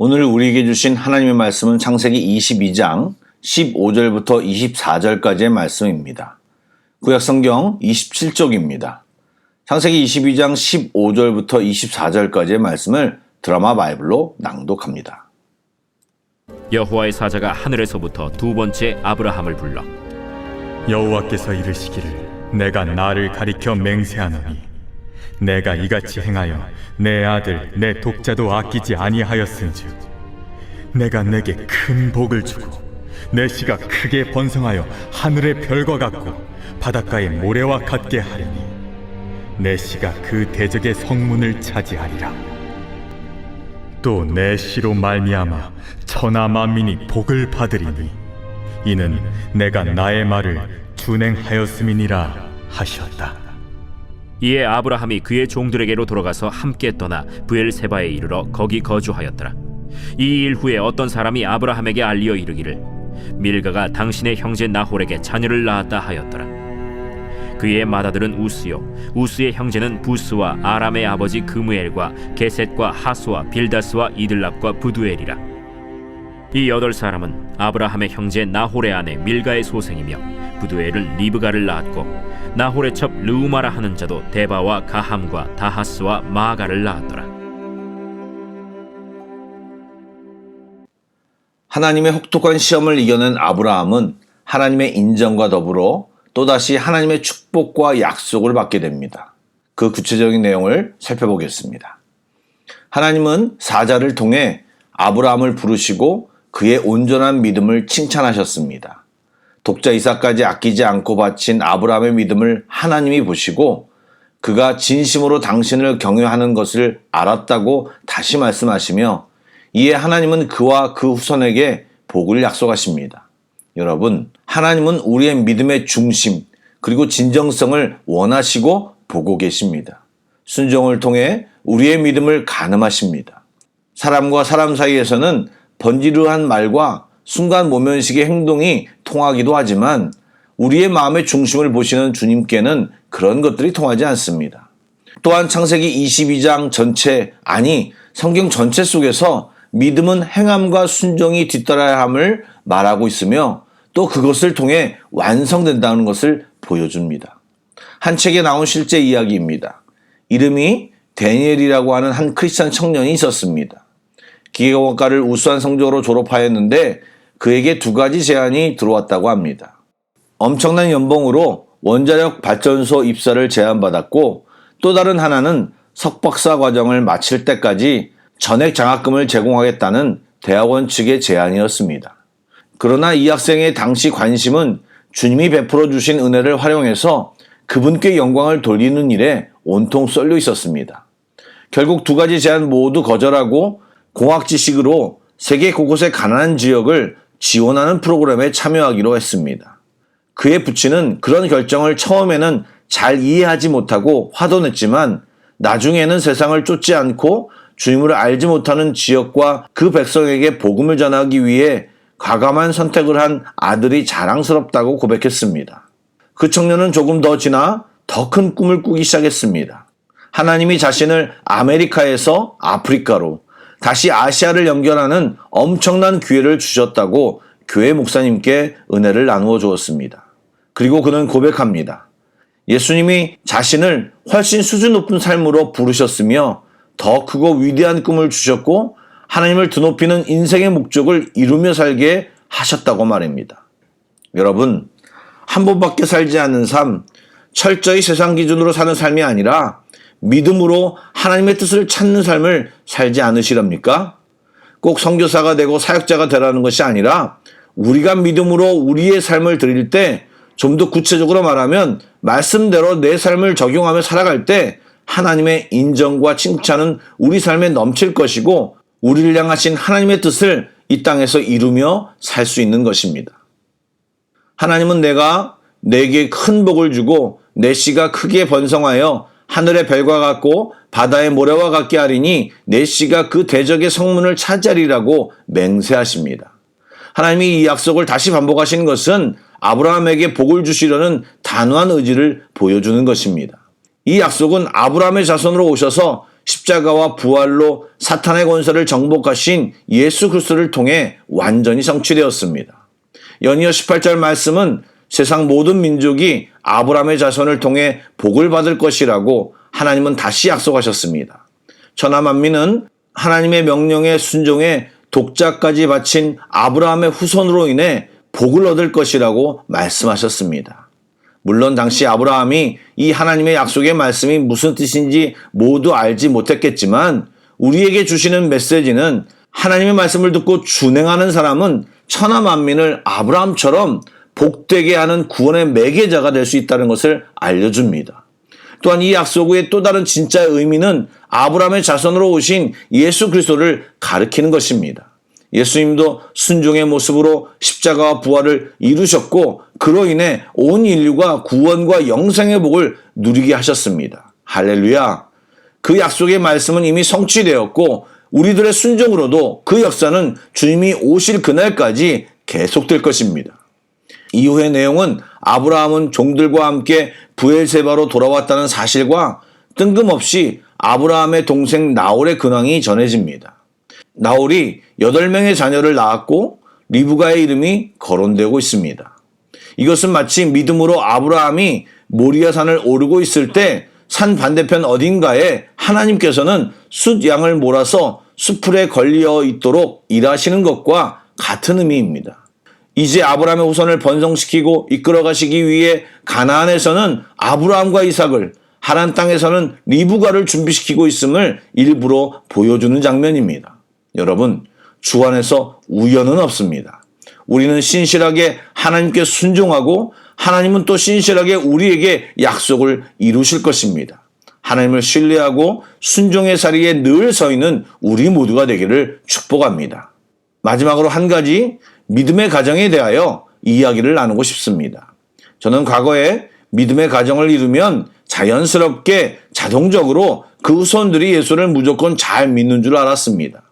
오늘 우리에게 주신 하나님의 말씀은 창세기 22장 15절부터 24절까지의 말씀입니다. 구약성경 27쪽입니다. 창세기 22장 15절부터 24절까지의 말씀을 드라마 바이블로 낭독합니다. 여호와의 사자가 하늘에서부터 두 번째 아브라함을 불러 여호와께서 이르시기를 내가 나를 가리켜 맹세하노니 내가 이같이 행하여 내 아들 내 독자도 아끼지 아니하였은즉 내가 내게 큰 복을 주고 내 씨가 크게 번성하여 하늘의 별과 같고 바닷가의 모래와 같게 하리니 내 씨가 그 대적의 성문을 차지하리라. 또 내 씨로 말미암아 천하 만민이 복을 받으리니 이는 내가 나의 말을 준행하였음이니라 하셨다. 이에 아브라함이 그의 종들에게로 돌아가서 함께 떠나 브엘세바에 이르러 거기 거주하였더라. 이 일 후에 어떤 사람이 아브라함에게 알리어 이르기를 밀가가 당신의 형제 나홀에게 자녀를 낳았다 하였더라. 그의 맏아들은 우스요 우스의 형제는 부스와 아람의 아버지 그무엘과 게셋과 하수와 빌다스와 이들랍과 부두엘이라. 이 8사람은 아브라함의 형제 나홀의 아내 밀가의 소생이며 부두엘은 리브가를 낳았고 나홀의 첩 르우마라 하는 자도 데바와 가함과 다하스와 마가를 낳았더라. 하나님의 혹독한 시험을 이겨낸 아브라함은 하나님의 인정과 더불어 또다시 하나님의 축복과 약속을 받게 됩니다. 그 구체적인 내용을 살펴보겠습니다. 하나님은 사자를 통해 아브라함을 부르시고 그의 온전한 믿음을 칭찬하셨습니다. 독자 이삭까지 아끼지 않고 바친 아브라함의 믿음을 하나님이 보시고 그가 진심으로 당신을 경외하는 것을 알았다고 다시 말씀하시며 이에 하나님은 그와 그 후손에게 복을 약속하십니다. 여러분, 하나님은 우리의 믿음의 중심 그리고 진정성을 원하시고 보고 계십니다. 순종을 통해 우리의 믿음을 가늠하십니다. 사람과 사람 사이에서는 번지르한 말과 순간 모면식의 행동이 통하기도 하지만 우리의 마음의 중심을 보시는 주님께는 그런 것들이 통하지 않습니다. 또한 창세기 22장 전체, 아니 성경 전체 속에서 믿음은 행함과 순종이 뒤따라야 함을 말하고 있으며 또 그것을 통해 완성된다는 것을 보여줍니다. 한 책에 나온 실제 이야기입니다. 이름이 데니엘이라고 하는 한 크리스찬 청년이 있었습니다. 기계공학과를 우수한 성적으로 졸업하였는데 그에게 2가지 제안이 들어왔다고 합니다. 엄청난 연봉으로 원자력 발전소 입사를 제안받았고 또 다른 하나는 석박사 과정을 마칠 때까지 전액 장학금을 제공하겠다는 대학원 측의 제안이었습니다. 그러나 이 학생의 당시 관심은 주님이 베풀어 주신 은혜를 활용해서 그분께 영광을 돌리는 일에 온통 쏠려 있었습니다. 결국 2가지 제안 모두 거절하고 공학 지식으로 세계 곳곳의 가난한 지역을 지원하는 프로그램에 참여하기로 했습니다. 그의 부친은 그런 결정을 처음에는 잘 이해하지 못하고 화도 냈지만 나중에는 세상을 쫓지 않고 주님을 알지 못하는 지역과 그 백성에게 복음을 전하기 위해 과감한 선택을 한 아들이 자랑스럽다고 고백했습니다. 그 청년은 조금 더 지나 더 큰 꿈을 꾸기 시작했습니다. 하나님이 자신을 아메리카에서 아프리카로 다시 아시아를 연결하는 엄청난 기회를 주셨다고 교회 목사님께 은혜를 나누어 주었습니다. 그리고 그는 고백합니다. 예수님이 자신을 훨씬 수준 높은 삶으로 부르셨으며 더 크고 위대한 꿈을 주셨고 하나님을 드높이는 인생의 목적을 이루며 살게 하셨다고 말입니다. 여러분, 한 번밖에 살지 않는 삶, 철저히 세상 기준으로 사는 삶이 아니라 믿음으로 하나님의 뜻을 찾는 삶을 살지 않으시렵니까? 꼭 선교사가 되고 사역자가 되라는 것이 아니라 우리가 믿음으로 우리의 삶을 드릴 때 좀 더 구체적으로 말하면 말씀대로 내 삶을 적용하며 살아갈 때 하나님의 인정과 칭찬은 우리 삶에 넘칠 것이고 우리를 향하신 하나님의 뜻을 이 땅에서 이루며 살 수 있는 것입니다. 하나님은 내가 내게 큰 복을 주고 내 씨가 크게 번성하여 하늘의 별과 같고 바다의 모래와 같게 하리니 내 씨가 그 대적의 성문을 차지하리라고 맹세하십니다. 하나님이 이 약속을 다시 반복하신 것은 아브라함에게 복을 주시려는 단호한 의지를 보여주는 것입니다. 이 약속은 아브라함의 자손으로 오셔서 십자가와 부활로 사탄의 권세를 정복하신 예수 그리스도를 통해 완전히 성취되었습니다. 연이어 18절 말씀은 세상 모든 민족이 아브라함의 자손을 통해 복을 받을 것이라고 하나님은 다시 약속하셨습니다. 천하 만민은 하나님의 명령에 순종해 독자까지 바친 아브라함의 후손으로 인해 복을 얻을 것이라고 말씀하셨습니다. 물론 당시 아브라함이 이 하나님의 약속의 말씀이 무슨 뜻인지 모두 알지 못했겠지만 우리에게 주시는 메시지는 하나님의 말씀을 듣고 준행하는 사람은 천하 만민을 아브라함처럼 복되게 하는 구원의 매개자가 될 수 있다는 것을 알려줍니다. 또한 이 약속의 또 다른 진짜 의미는 아브라함의 자손으로 오신 예수 그리스도를 가리키는 것입니다. 예수님도 순종의 모습으로 십자가와 부활을 이루셨고 그로 인해 온 인류가 구원과 영생의 복을 누리게 하셨습니다. 할렐루야! 그 약속의 말씀은 이미 성취되었고 우리들의 순종으로도 그 역사는 주님이 오실 그날까지 계속될 것입니다. 이후의 내용은 아브라함은 종들과 함께 브엘세바로 돌아왔다는 사실과 뜬금없이 아브라함의 동생 나홀의 근황이 전해집니다. 나홀이 8명의 자녀를 낳았고 리브가의 이름이 거론되고 있습니다. 이것은 마치 믿음으로 아브라함이 모리아산을 오르고 있을 때 산 반대편 어딘가에 하나님께서는 숫 양을 몰아서 수풀에 걸려 있도록 일하시는 것과 같은 의미입니다. 이제 아브라함의 후손을 번성시키고 이끌어 가시기 위해 가나안에서는 아브라함과 이삭을, 하란 땅에서는 리브가를 준비시키고 있음을 일부러 보여주는 장면입니다. 여러분, 주 안에서 우연은 없습니다. 우리는 신실하게 하나님께 순종하고 하나님은 또 신실하게 우리에게 약속을 이루실 것입니다. 하나님을 신뢰하고 순종의 자리에 늘 서 있는 우리 모두가 되기를 축복합니다. 마지막으로 한 가지 믿음의 가정에 대하여 이야기를 나누고 싶습니다. 저는 과거에 믿음의 가정을 이루면 자연스럽게 자동적으로 그 후손들이 예수를 무조건 잘 믿는 줄 알았습니다.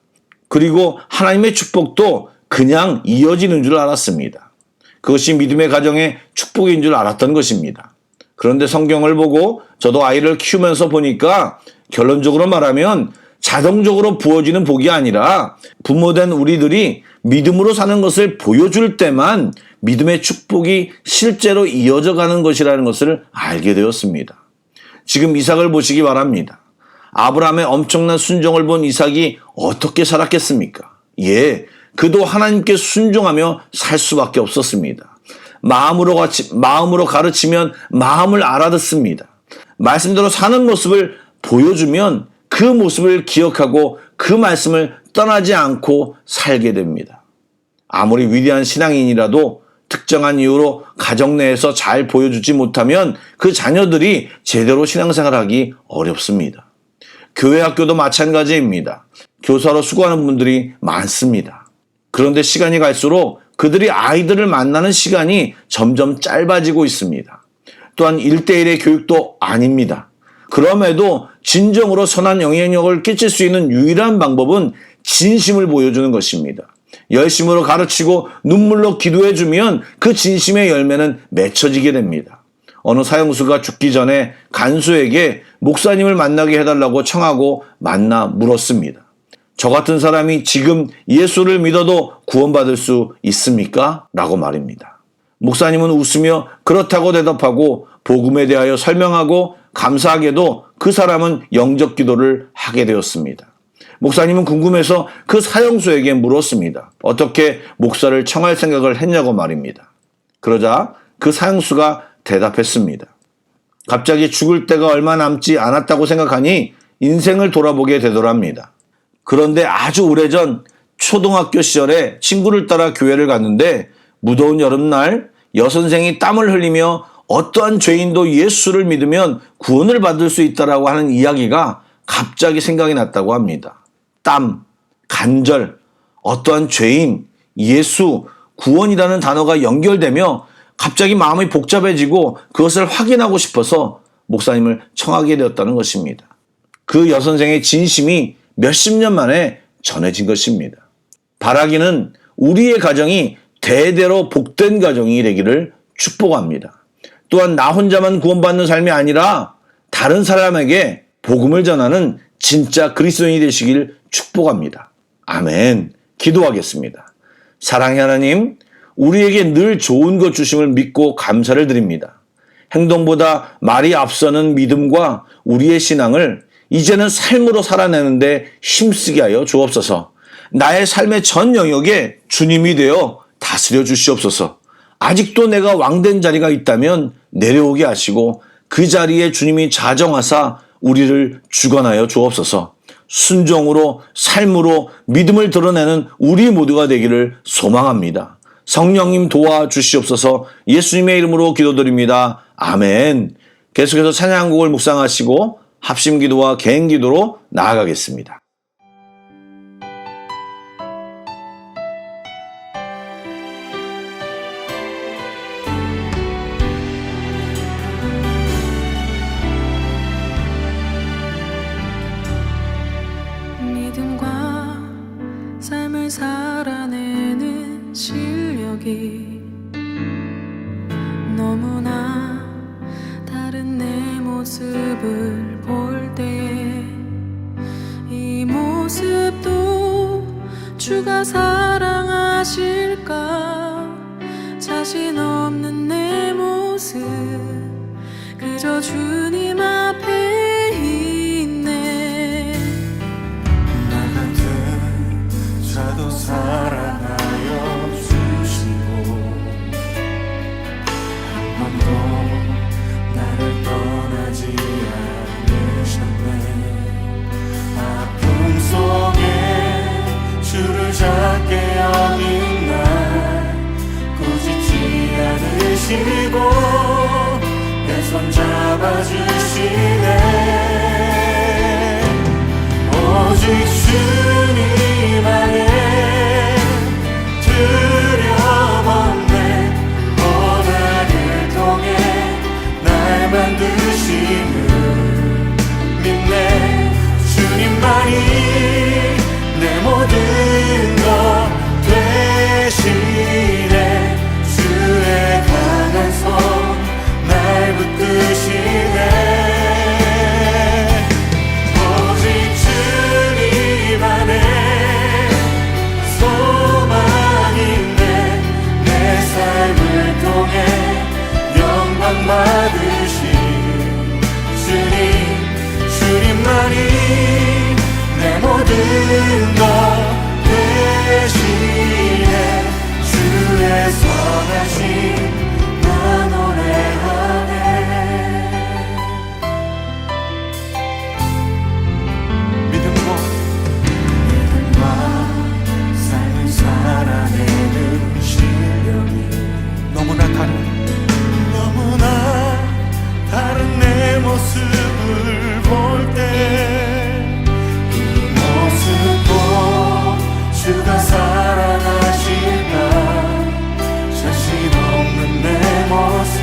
그리고 하나님의 축복도 그냥 이어지는 줄 알았습니다. 그것이 믿음의 가정의 축복인 줄 알았던 것입니다. 그런데 성경을 보고 저도 아이를 키우면서 보니까 결론적으로 말하면 자동적으로 부어지는 복이 아니라 부모된 우리들이 믿음으로 사는 것을 보여줄 때만 믿음의 축복이 실제로 이어져 가는 것이라는 것을 알게 되었습니다. 지금 이삭을 보시기 바랍니다. 아브라함의 엄청난 순종을 본 이삭이 어떻게 살았겠습니까? 그도 하나님께 순종하며 살 수밖에 없었습니다. 마음으로 가르치면 마음을 알아듣습니다. 말씀대로 사는 모습을 보여주면 그 모습을 기억하고 그 말씀을 떠나지 않고 살게 됩니다. 아무리 위대한 신앙인이라도 특정한 이유로 가정 내에서 잘 보여주지 못하면 그 자녀들이 제대로 신앙생활하기 어렵습니다. 교회 학교도 마찬가지입니다. 교사로 수고하는 분들이 많습니다. 그런데 시간이 갈수록 그들이 아이들을 만나는 시간이 점점 짧아지고 있습니다. 또한 1:1의 교육도 아닙니다. 그럼에도 진정으로 선한 영향력을 끼칠 수 있는 유일한 방법은 진심을 보여주는 것입니다. 열심으로 가르치고 눈물로 기도해주면 그 진심의 열매는 맺혀지게 됩니다. 어느 사형수가 죽기 전에 간수에게 목사님을 만나게 해달라고 청하고 만나 물었습니다. 저 같은 사람이 지금 예수를 믿어도 구원받을 수 있습니까? 라고 말입니다. 목사님은 웃으며 그렇다고 대답하고 복음에 대하여 설명하고 감사하게도 그 사람은 영접 기도를 하게 되었습니다. 목사님은 궁금해서 그 사형수에게 물었습니다. 어떻게 목사를 청할 생각을 했냐고 말입니다. 그러자 그 사형수가 대답했습니다. 갑자기 죽을 때가 얼마 남지 않았다고 생각하니 인생을 돌아보게 되더랍니다. 그런데 아주 오래전 초등학교 시절에 친구를 따라 교회를 갔는데 무더운 여름날 여선생이 땀을 흘리며 어떠한 죄인도 예수를 믿으면 구원을 받을 수 있다라고 하는 이야기가 갑자기 생각이 났다고 합니다. 땀, 간절, 어떠한 죄인, 예수, 구원이라는 단어가 연결되며 갑자기 마음이 복잡해지고 그것을 확인하고 싶어서 목사님을 청하게 되었다는 것입니다. 그 여선생의 진심이 몇십 년 만에 전해진 것입니다. 바라기는 우리의 가정이 대대로 복된 가정이 되기를 축복합니다. 또한 나 혼자만 구원받는 삶이 아니라 다른 사람에게 복음을 전하는 진짜 그리스도인이 되시길 축복합니다. 아멘. 기도하겠습니다. 사랑의 하나님, 우리에게 늘 좋은 것 주심을 믿고 감사를 드립니다. 행동보다 말이 앞서는 믿음과 우리의 신앙을 이제는 삶으로 살아내는데 힘쓰게 하여 주옵소서. 나의 삶의 전 영역에 주님이 되어 다스려 주시옵소서. 아직도 내가 왕된 자리가 있다면 내려오게 하시고 그 자리에 주님이 자정하사 우리를 주관하여 주옵소서. 순종으로 삶으로 믿음을 드러내는 우리 모두가 되기를 소망합니다. 성령님 도와주시옵소서. 예수님의 이름으로 기도드립니다. 아멘. 계속해서 찬양곡을 묵상하시고 합심기도와 개인기도로 나아가겠습니다. 믿음과 삶을 살아내는 실력이 너무나 다른 내 모습을 볼 때에 이 모습도 주가 사랑하실까 자신 없는 내 모습 그저 주님 앞에 있네. 나 같은 자도 사랑하여 주시고 한 번도 나를 떠나지 않으셨네. 아픔 속에 주를 작게 여긴 날 꾸짖지 않으시고 내 손 잡아주시네. 오직 주님 안에 두려움 없네. 고난을 통해 날 만드심을 믿네. 주님만이 내 모든 것 되시네. 주의 강한 손 날 붙드시네. 오직 주님 안에 소망 있네. 내 삶을 통해 영광 받으신 주님, 주님만이 내 모든 것 되시네. 주의 선하심 나 노래하네. 믿음과 삶을 살아내는 실력이 너무나 다른 내 모습을 볼 때 이 모습도 주가 사랑하실까 자신 없는 내 모습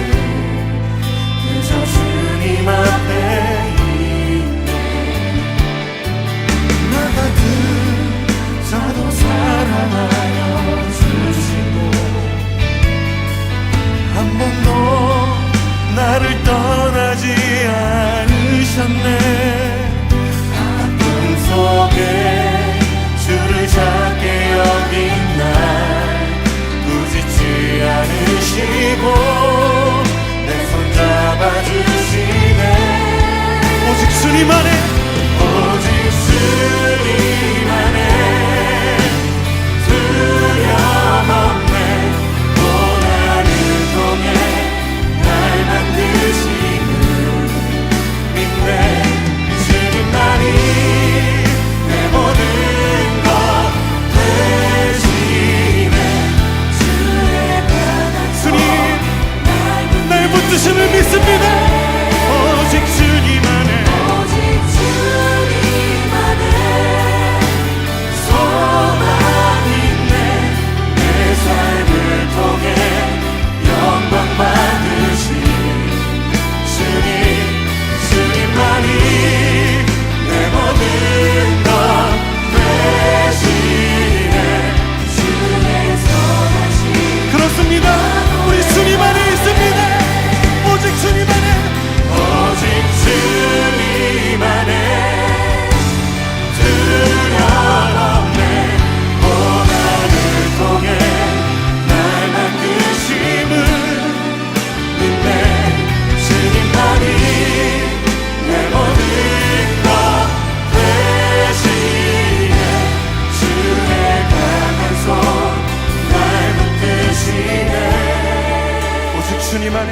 그저 주님 앞에 있네. 나 같은 자도 사랑하여 주시고 한 번도 나를 떠나지 않으셨네. 아픔 속에 주를 작게 여긴 날 꾸짖지 않으시고 내 손 잡아주시네. 오직 주님 안에 오직 주님 안에 두려움 없네. 고난을 통해 날 만드심을 믿네. 주님만이 내 모든 것 되시네. 주의 강한 손 날 붙드심을 믿습니다. 오직 주님 안에 주님 안에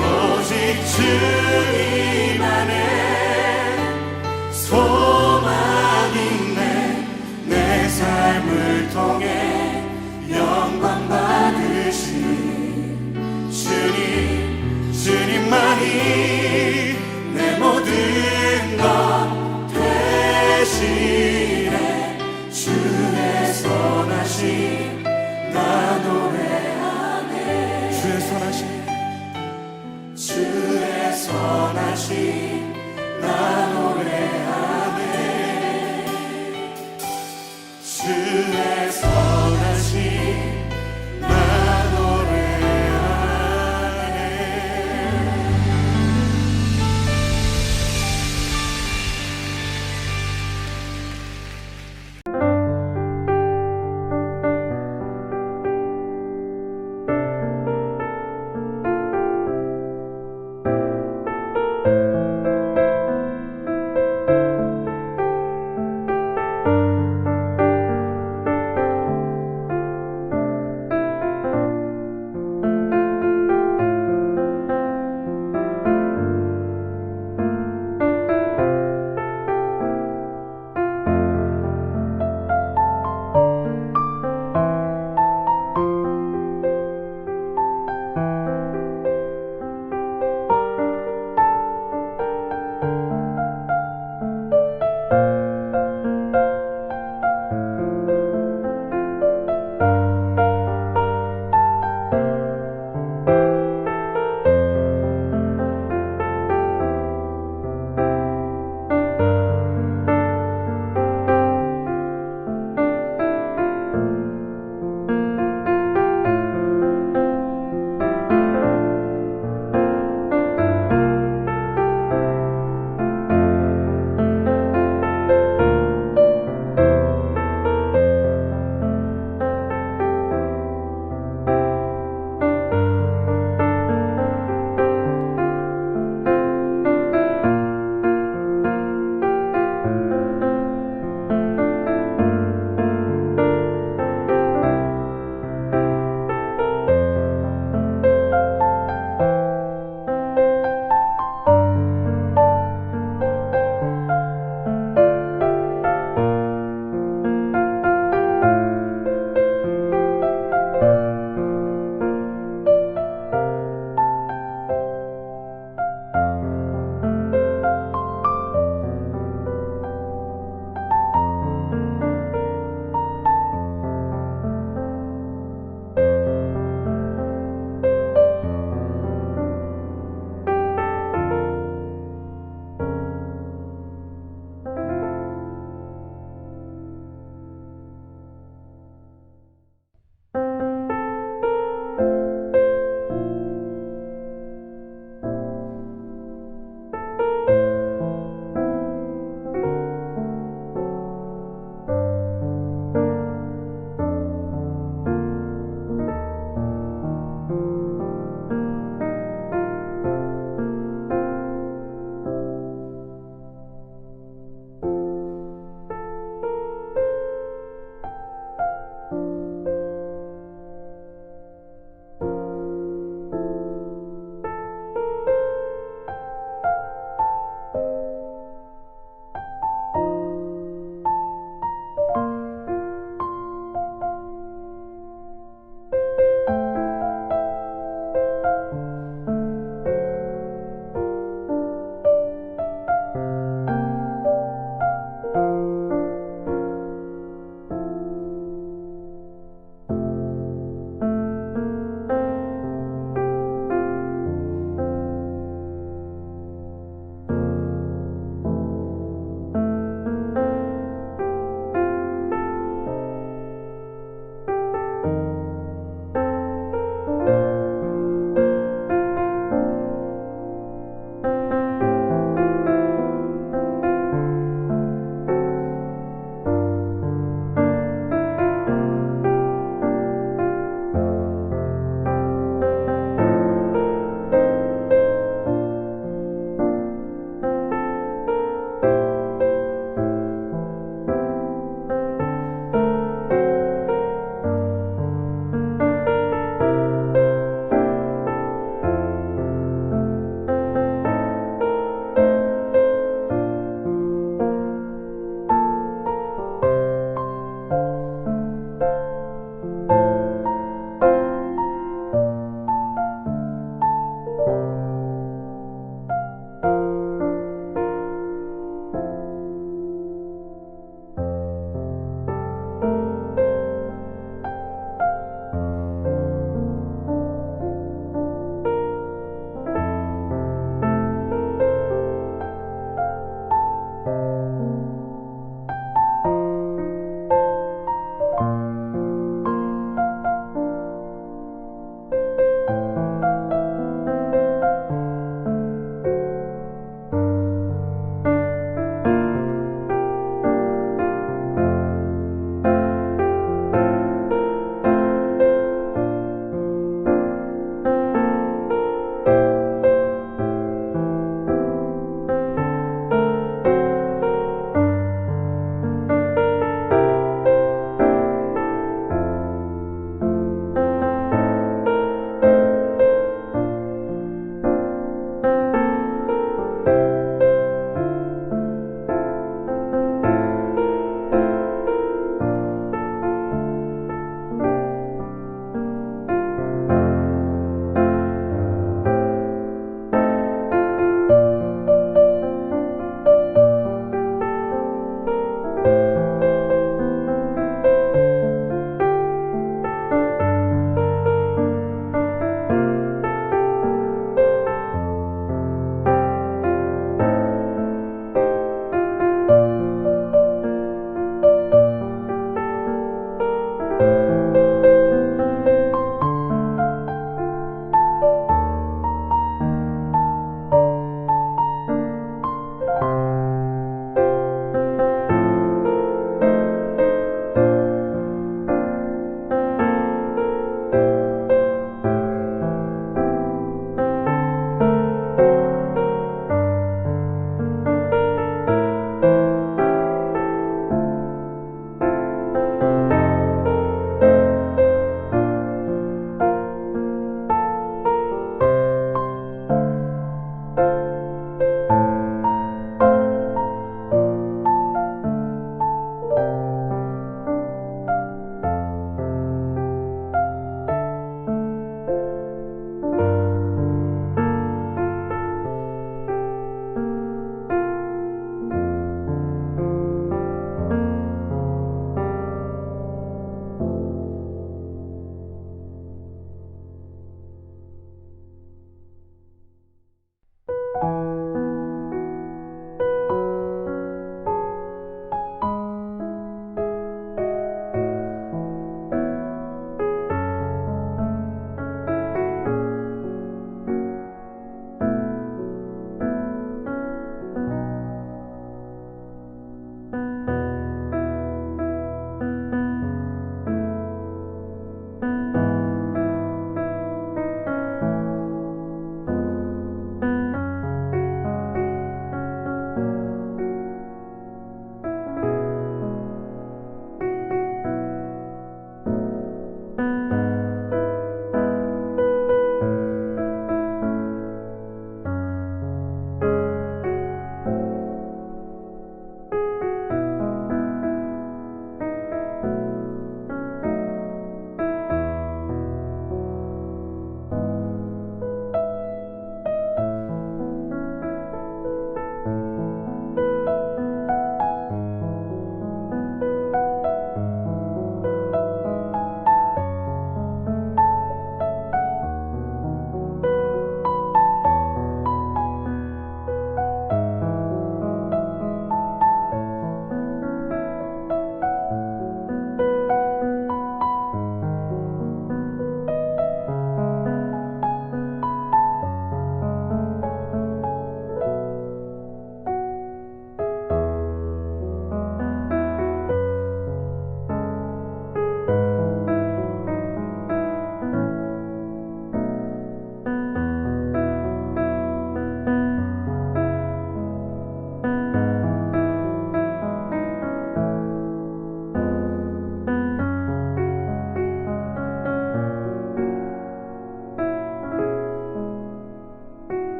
오직 주님 안에 소망 있네. 내 삶을 통해 영광 받으신 주님만이 내 모든 것 대신에 주의 선하심 나 노래하네. 주의 선하심 나 노래하네. 주의 선하심 나 노래하네.